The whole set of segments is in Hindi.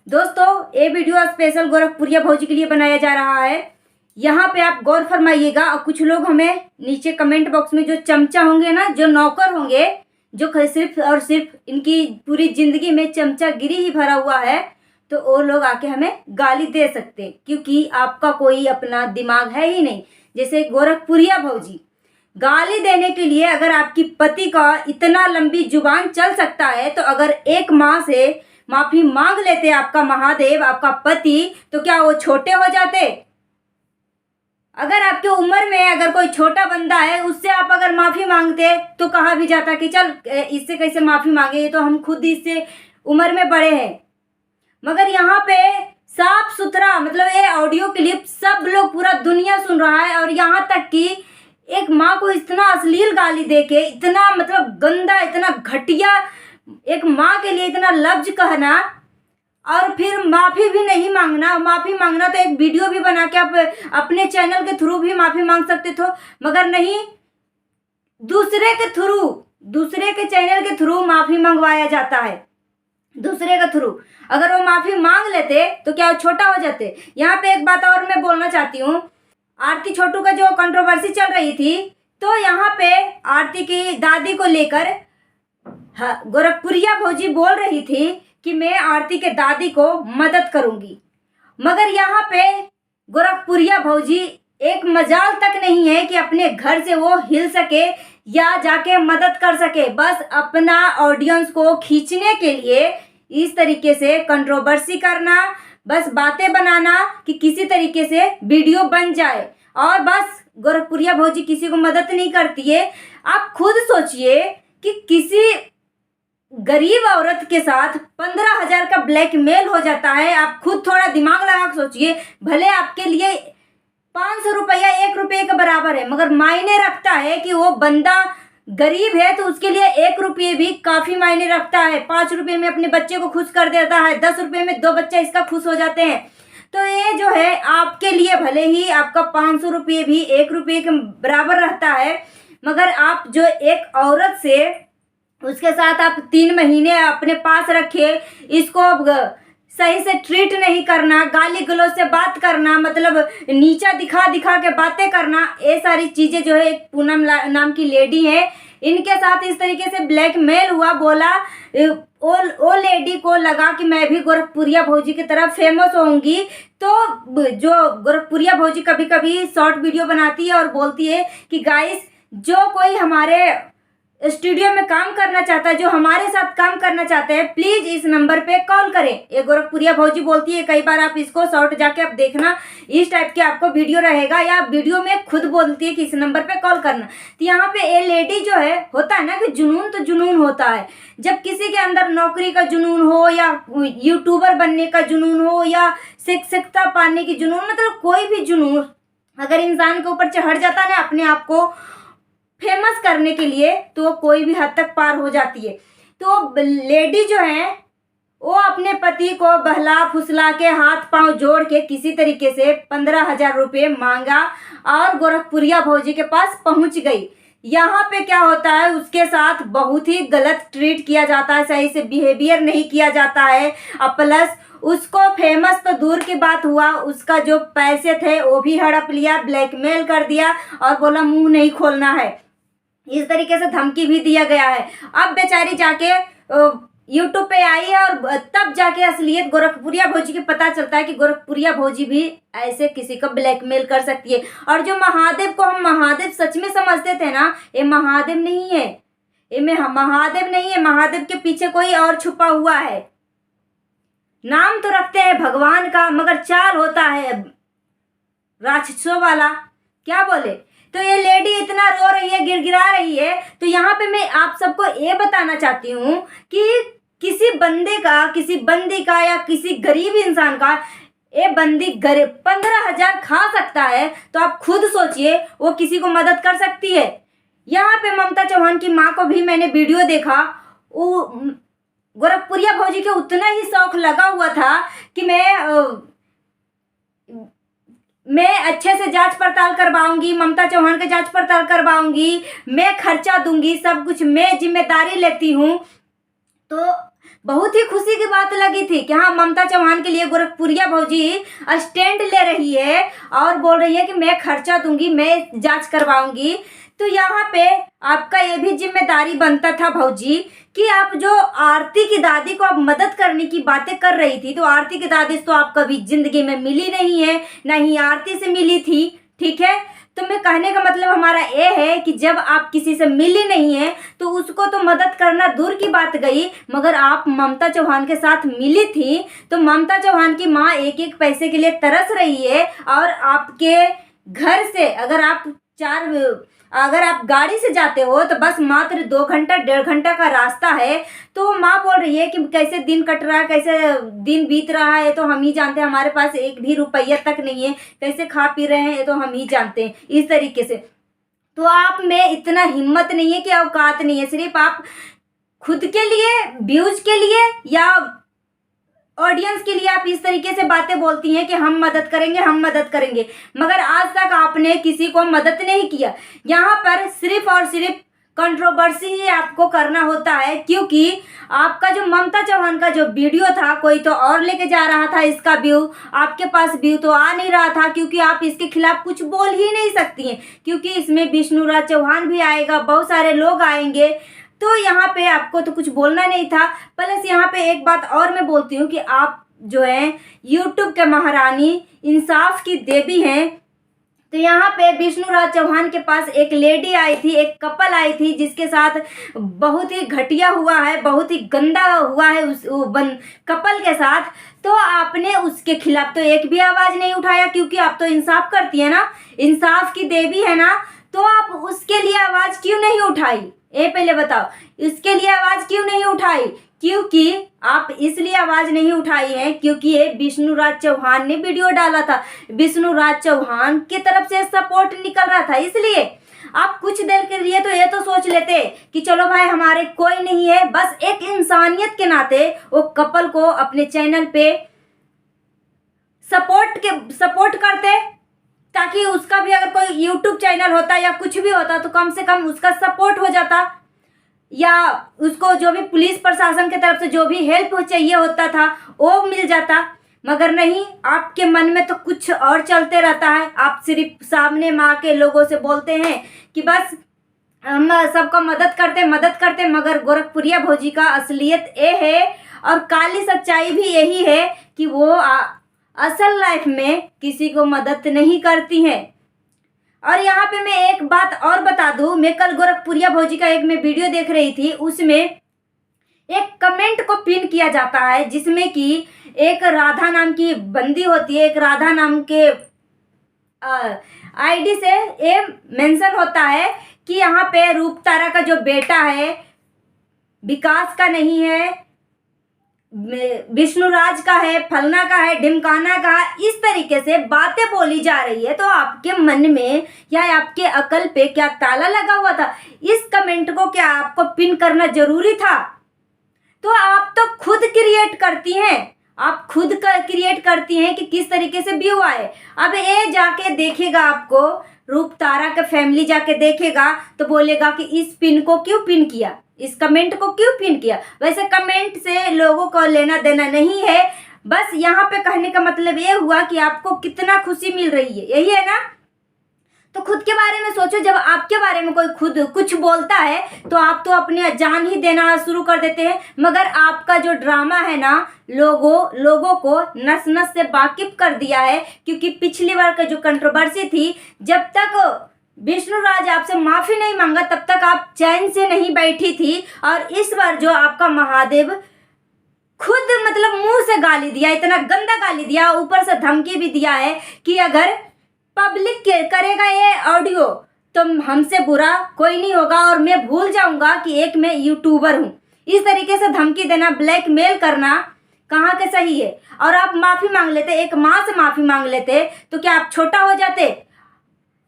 दोस्तों ये वीडियो स्पेशल गोरखपुरिया भौजी के लिए बनाया जा रहा है। यहाँ पे आप गौर फरमाइएगा। और कुछ लोग हमें नीचे कमेंट बॉक्स में जो चमचा होंगे ना, जो नौकर होंगे, जो सिर्फ और सिर्फ इनकी पूरी जिंदगी में चमचागिरी ही भरा हुआ है, तो वो लोग आके हमें गाली दे सकते हैं, क्योंकि आपका कोई अपना दिमाग है ही नहीं। जैसे गोरखपुरिया भौजी गाली देने के लिए अगर आपकी पति का इतना लंबी जुबान चल सकता है, तो अगर एक माँ से माफी मांग लेते आपका महादेव, आपका पति, तो क्या वो छोटे हो जाते? अगर आपके उम्र में अगर कोई छोटा बंदा है, उससे आप अगर माफी मांगते तो कहा भी जाता कि चल इससे कैसे माफी मांगे, ये तो हम खुद इससे उम्र में बड़े हैं। मगर यहाँ पे साफ सुथरा, मतलब ये ऑडियो क्लिप सब लोग, पूरा दुनिया सुन रहा है। और यहाँ तक कि एक माँ को इतना अश्लील गाली देके, इतना मतलब गंदा, इतना घटिया, एक माँ के लिए इतना लफ्ज कहना, और फिर माफ़ी भी नहीं मांगना। माफ़ी मांगना तो एक वीडियो भी बना के आप अपने चैनल के थ्रू भी माफ़ी मांग सकते थे, मगर नहीं, दूसरे के थ्रू, दूसरे के चैनल के थ्रू माफ़ी मंगवाया जाता है। दूसरे के थ्रू अगर वो माफ़ी मांग लेते तो क्या वो छोटा हो जाते? यहाँ पे एक बात और मैं बोलना चाहती हूँ। आरती छोटू का जो कंट्रोवर्सी चल रही थी, तो यहाँ पे आरती की दादी को लेकर गोरखपुरिया भौजी बोल रही थी कि मैं आरती के दादी को मदद करूंगी। मगर यहाँ पे गोरखपुरिया भौजी एक मजाल तक नहीं है कि अपने घर से वो हिल सके या जाके मदद कर सके। बस अपना ऑडियंस को खींचने के लिए इस तरीके से कंट्रोवर्सी करना, बस बातें बनाना कि किसी तरीके से वीडियो बन जाए, और बस गोरखपुरिया भौजी किसी को मदद नहीं करती है। आप खुद सोचिए कि किसी गरीब औरत के साथ 15,000 का ब्लैकमेल हो जाता है। आप खुद थोड़ा दिमाग लगा के सोचिए। भले आपके लिए 500 रुपया 1 रुपये के बराबर है, मगर मायने रखता है कि वो बंदा गरीब है, तो उसके लिए 1 रुपये भी काफ़ी मायने रखता है। 5 रुपये में अपने बच्चे को खुश कर देता है, 10 रुपये में 2 बच्चे इसका खुश हो जाते हैं। तो ये जो है आपके लिए भले ही आपका 500 रुपये भी 1 रुपये के बराबर रहता है, मगर आप जो एक औरत से, उसके साथ आप 3 महीने अपने पास रखे, इसको सही से ट्रीट नहीं करना, गाली गलौज से बात करना, मतलब नीचा दिखा दिखा के बातें करना, ये सारी चीज़ें जो है, एक पूनम नाम की लेडी है, इनके साथ इस तरीके से ब्लैकमेल हुआ। बोला वो लेडी को लगा कि मैं भी गोरखपुरिया भौजी की तरह फेमस होंगी। तो जो गोरखपुरिया भौजी कभी कभी शॉर्ट वीडियो बनाती है और बोलती है कि गाइस, जो कोई हमारे स्टूडियो में काम करना चाहता है, जो हमारे साथ काम करना चाहते हैं, प्लीज इस नंबर पे कॉल करें। ये गोरखपुरिया भौजी बोलती है। कई बार आप इसको शॉर्ट जाके आप देखना, इस टाइप के आपको वीडियो रहेगा, या वीडियो में खुद बोलती है कि इस नंबर पे कॉल करना। तो यहाँ पे ये लेडी जो है, होता है ना कि जुनून तो जुनून होता है। जब किसी के अंदर नौकरी का जुनून हो, या यूट्यूबर बनने का जुनून हो, या शिक्षकता पाने की जुनून, मतलब कोई भी जुनून अगर इंसान के ऊपर चढ़ जाता है ना अपने आप को फेमस करने के लिए, तो वो कोई भी हद तक पार हो जाती है। तो लेडी जो है, वो अपने पति को बहला फुसला के हाथ पांव जोड़ के किसी तरीके से 15,000 रुपये मांगा, और गोरखपुरिया भौजी के पास पहुंच गई। यहाँ पे क्या होता है, उसके साथ बहुत ही गलत ट्रीट किया जाता है, सही से बिहेवियर नहीं किया जाता है। और प्लस उसको फेमस तो दूर की बात हुआ, उसका जो पैसे थे वो भी हड़प लिया, ब्लैकमेल कर दिया, और बोला मुंह नहीं खोलना है। इस तरीके से धमकी भी दिया गया है। अब बेचारी जाके यूट्यूब पे आई है, और तब जाके असलियत गोरखपुरिया भौजी की पता चलता है कि गोरखपुरिया भौजी भी ऐसे किसी का ब्लैकमेल कर सकती है। और जो महादेव को हम महादेव सच में समझते थे ना, ये महादेव नहीं है, ये महादेव नहीं है। महादेव के पीछे कोई और छुपा हुआ है। नाम तो रखते हैं भगवान का, मगर चाल होता है राक्षसों वाला। क्या बोले? तो ये लेडी इतना रो रही है, गिड़गिड़ा रही है। तो यहाँ पे मैं आप सबको ये बताना चाहती हूँ कि किसी बंदे का, किसी बंदी का, या किसी गरीब इंसान का, ये बंदी गरीब 15,000 खा सकता है, तो आप खुद सोचिए वो किसी को मदद कर सकती है। यहाँ पे ममता चौहान की माँ को भी मैंने वीडियो देखा, वो गोरखपुरिया भौजी के उतना ही शौक लगा हुआ था कि मैं अच्छे से जांच पड़ताल करवाऊंगी, ममता चौहान की जांच पड़ताल करवाऊंगी, मैं खर्चा दूंगी, सब कुछ मैं जिम्मेदारी लेती हूँ। तो बहुत ही खुशी की बात लगी थी कि हाँ, ममता चौहान के लिए गोरखपुरिया भौजी स्टैंड ले रही है और बोल रही है कि मैं खर्चा दूंगी, मैं जांच करवाऊंगी। तो यहाँ पे आपका ये भी जिम्मेदारी बनता था भौजी कि आप जो आरती की दादी को आप मदद करने की बातें कर रही थी, तो आरती की दादी तो आप कभी जिंदगी में मिली नहीं है, ना ही आरती से मिली थी, ठीक है। तो मैं कहने का मतलब हमारा ये है कि जब आप किसी से मिली नहीं है तो उसको तो मदद करना दूर की बात गई, मगर आप ममता चौहान के साथ मिली थी। तो ममता चौहान की माँ एक एक पैसे के लिए तरस रही है और आपके घर से अगर आप गाड़ी से जाते हो तो बस मात्र 2 घंटा 1.5 घंटा का रास्ता है। तो माँ बोल रही है कि कैसे दिन कट रहा है, कैसे दिन बीत रहा है तो हम ही जानते हैं, हमारे पास एक भी रुपया तक नहीं है, कैसे खा पी रहे हैं तो हम ही जानते हैं, इस तरीके से। तो आप में इतना हिम्मत नहीं है कि औकात नहीं है, सिर्फ आप खुद के लिए, व्यूज के लिए या ऑडियंस के लिए आप इस तरीके से बातें बोलती हैं कि हम मदद करेंगे, हम मदद करेंगे, मगर आज तक आपने किसी को मदद नहीं किया। यहाँ पर सिर्फ और सिर्फ कंट्रोवर्सी ही आपको करना होता है, क्योंकि आपका जो ममता चौहान का जो वीडियो था कोई तो और लेके जा रहा था इसका व्यू, आपके पास व्यू तो आ नहीं रहा था, क्योंकि आप इसके खिलाफ कुछ बोल ही नहीं सकती हैं, क्योंकि इसमें विष्णुराज चौहान भी आएगा, बहुत सारे लोग आएंगे। तो यहाँ पे आपको तो कुछ बोलना नहीं था। प्लस यहाँ पे एक बात और मैं बोलती हूँ कि आप जो है यूट्यूब के महारानी, इंसाफ की देवी हैं। तो यहाँ पे विष्णुराज चौहान के पास एक लेडी आई थी, एक कपल आई थी जिसके साथ बहुत ही घटिया हुआ है, बहुत ही गंदा हुआ है उस कपल के साथ। तो आपने उसके खिलाफ तो एक भी आवाज़ नहीं उठाया, क्योंकि आप तो इंसाफ करती है ना, इंसाफ की देवी है ना, तो आप उसके लिए आवाज़ क्यों नहीं उठाई? ये पहले बताओ, इसके लिए आवाज़ क्यों नहीं उठाई? क्योंकि आप इसलिए आवाज़ नहीं उठाई है क्योंकि ये विष्णुराज चौहान ने वीडियो डाला था, विष्णुराज चौहान की तरफ से सपोर्ट निकल रहा था, इसलिए। आप कुछ देर के लिए तो ये तो सोच लेते कि चलो भाई हमारे कोई नहीं है, बस एक इंसानियत के नाते वो कपल को अपने चैनल पे सपोर्ट करते, ताकि उसका भी अगर कोई यूट्यूब चैनल होता या कुछ भी होता तो कम से कम उसका सपोर्ट हो जाता, या उसको जो भी पुलिस प्रशासन की तरफ से जो भी हेल्प चाहिए होता था वो मिल जाता। मगर नहीं, आपके मन में तो कुछ और चलते रहता है। आप सिर्फ सामने माँ के लोगों से बोलते हैं कि बस हम सबको मदद करते, मगर गोरखपुरिया भौजी का असलियत ये है और काली सच्चाई भी यही है कि वो असल लाइफ में किसी को मदद नहीं करती हैं। और यहाँ पे मैं एक बात और बता दूँ, मैं कल गोरखपुरिया भौजी का एक मैं वीडियो देख रही थी, उसमें एक कमेंट को पिन किया जाता है जिसमें कि एक राधा नाम की बंदी होती है, एक राधा नाम के आईडी से ये मेंशन होता है कि यहाँ पे रूपतारा का जो बेटा है विकास का नहीं है, विष्णुराज का है, फलना का है, ढिमकाना का है, इस तरीके से बातें बोली जा रही है। तो आपके मन में या आपके अकल पे क्या ताला लगा हुआ था? इस कमेंट को क्या आपको पिन करना जरूरी था? तो आप तो खुद क्रिएट करती हैं, आप खुद का क्रिएट करती हैं कि किस तरीके से व्यू आए। अब ये जाके देखेगा, आपको रूपतारा का फैमिली जाके देखेगा तो बोलेगा कि इस पिन को क्यों पिन किया, इस कमेंट को क्यों पिन किया। वैसे कमेंट से लोगों को लेना देना नहीं है, बस यहाँ पे कहने का मतलब ये हुआ कि आपको कितना खुशी मिल रही है, यही है ना। तो खुद के बारे में सोचो, जब आपके बारे में कोई खुद कुछ बोलता है तो आप तो अपनी जान ही देना शुरू कर देते हैं। मगर आपका जो ड्रामा है ना, लोगों को नस नस से वाकिफ कर दिया है, क्योंकि पिछली बार का जो कंट्रोवर्सी थी, जब तक विष्णुराज आपसे माफी नहीं मांगा तब तक आप चैन से नहीं बैठी थी। और इस बार जो आपका महादेव खुद मतलब मुंह से गाली दिया, इतना गंदा गाली दिया, ऊपर से धमकी भी दिया है कि अगर पब्लिक करेगा ये ऑडियो तो हमसे बुरा कोई नहीं होगा और मैं भूल जाऊंगा कि एक मैं यूट्यूबर हूँ। इस तरीके से धमकी देना, ब्लैकमेल करना कहाँ के सही है? और आप माफी मांग लेते, एक माँ से माफी मांग लेते तो क्या आप छोटा हो जाते?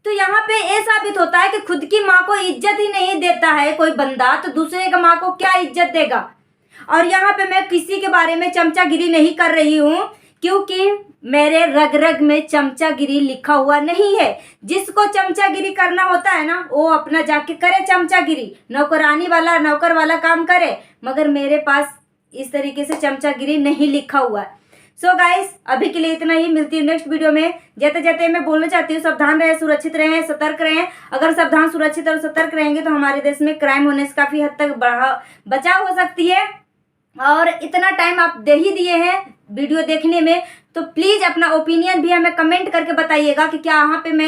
तो यहाँ पे ये साबित होता है कि खुद की माँ को इज्जत ही नहीं देता है कोई बंदा, तो दूसरे की माँ को क्या इज्जत देगा। और यहाँ पे मैं किसी के बारे में चमचागिरी नहीं कर रही हूँ, क्योंकि मेरे रग रग में चमचागिरी लिखा हुआ नहीं है। जिसको चमचागिरी करना होता है ना, वो अपना जाके करे चमचागिरी, नौकरानी वाला नौकर वाला काम करे। मगर मेरे पास इस तरीके से चमचागिरी नहीं लिखा हुआ है। सो गाइस, अभी के लिए इतना ही। मिलती हूँ नेक्स्ट वीडियो में। जाते जाते मैं बोलना चाहती हूँ, सावधान रहें, सुरक्षित रहें, सतर्क रहें। अगर सावधान, सुरक्षित और सतर्क रहेंगे तो हमारे देश में क्राइम होने से काफ़ी हद तक बचाव हो सकती है। और इतना टाइम आप दे ही दिए हैं वीडियो देखने में, तो प्लीज़ अपना ओपिनियन भी हमें कमेंट करके बताइएगा कि क्या यहाँ पे मैं